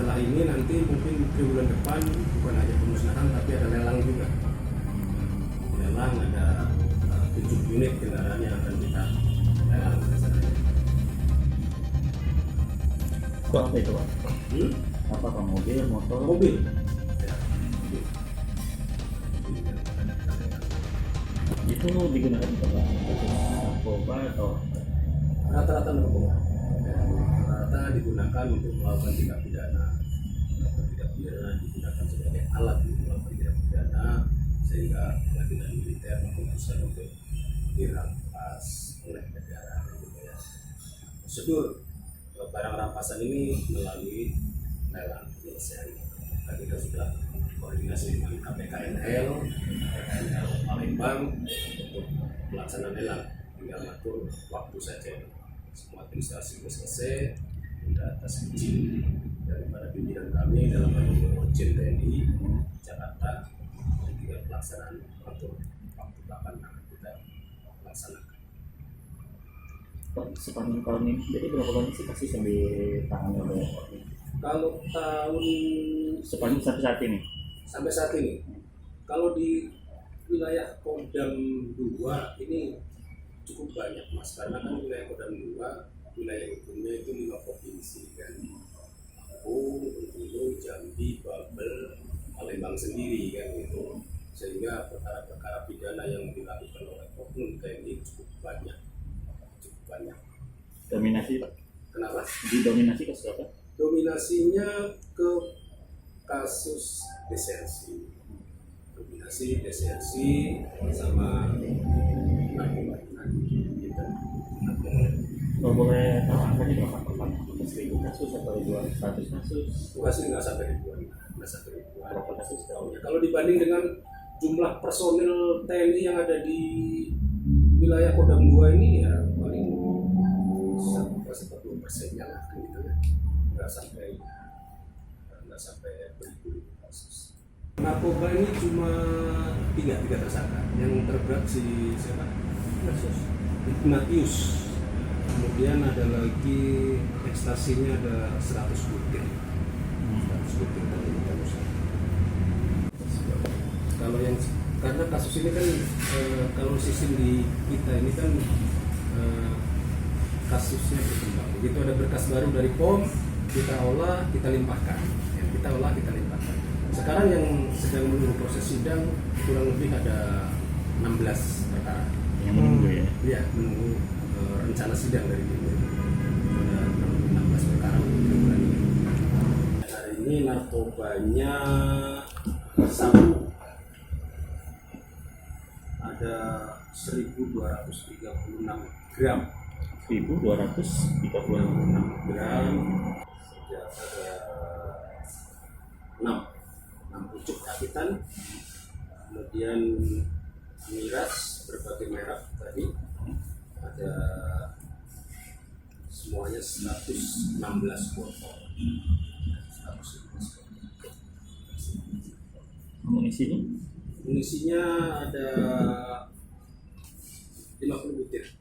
setelah ini nanti mungkin bulan depan bukan hanya pemusnahan tapi ada lelang juga. Lelang ada 7 unit kendaraan yang akan kita lelang rencananya. Apa itu Pak? Apakah mobil, motor? Mobil. Ya, mobil. Itu digunakan untuk narkoba atau Rata-rata narkoba. Ya, rata-rata digunakan untuk melakukan tindak pidana. Melakukan tindak pidana digunakan sebagai alat untuk melakukan tindak pidana sehingga pengadilan militer memutuskan untuk dirampas oleh negara. Gitu ya. Prosedur barang rampasan ini melalui lelang penyelesaian. Kita sudah koordinasi dengan KPKNL Palembang untuk pelaksanaan lelang, tinggal mengatur waktu saja. Semua administrasi sudah selesai, sudah atas izin daripada pimpinan kami dalam hal ini Irjen TNI Jakarta, dan juga pelaksanaan atur waktu kapan akan kita laksanakan. sepanjang tahun ini, jadi berapa banyak sih kasus yang ditangani oleh Kalau tahun sepanjang sampai saat ini? sampai saat ini, kalau di wilayah Kodam 2 ini cukup banyak mas, karena kan wilayah Kodam 2 wilayah hukumnya itu 5 provinsi kan, Lampung, Bengkulu, Jambi, Babel, Palembang sendiri kan gitu, sehingga perkara-perkara pidana yang dilakukan oleh oknum TNI cukup banyak. Dominasi Pak? Kenapa? Didominasi kasus apa? Dominasinya ke kasus desersi, sama narkoba gitu. Kalau boleh tahu angkanya berapa Pak? 1.000 kasus atau 200 kasus? Bukan, nggak sampai ribuan. Berapa kasus tahunnya? Kalau dibanding dengan jumlah personil TNI yang ada di wilayah Kodam 2 ini ya paling 40%-nya lah gitu ya. Nggak sampai beribu kasus. Narkoba ini cuma tiga tersangka. Yang terberat si siapa? Ignatius. Kemudian ada lagi ekstasinya ada 100 butir. 100 butir dari Indonesia. Kalau yang karena kasus ini kan kalau sistem di kita ini kan kasusnya berkembang. Begitu ada berkas baru dari POM, kita olah, kita limpahkan. Sekarang yang sedang menunggu proses sidang kurang lebih ada 16 perkara. Yang menunggu ya? Iya, menunggu rencana sidang dari tim. Ada kurang lebih 16 perkara untuk bulan ini. Hari ini narkobanya sabu ada 1.236 gram. 1.236 gram, senjata ada 6 pucuk rakitan, kemudian miras berbagai merek tadi ada semuanya 116 botol. Amunisinya? Munisinya ada 50 butir.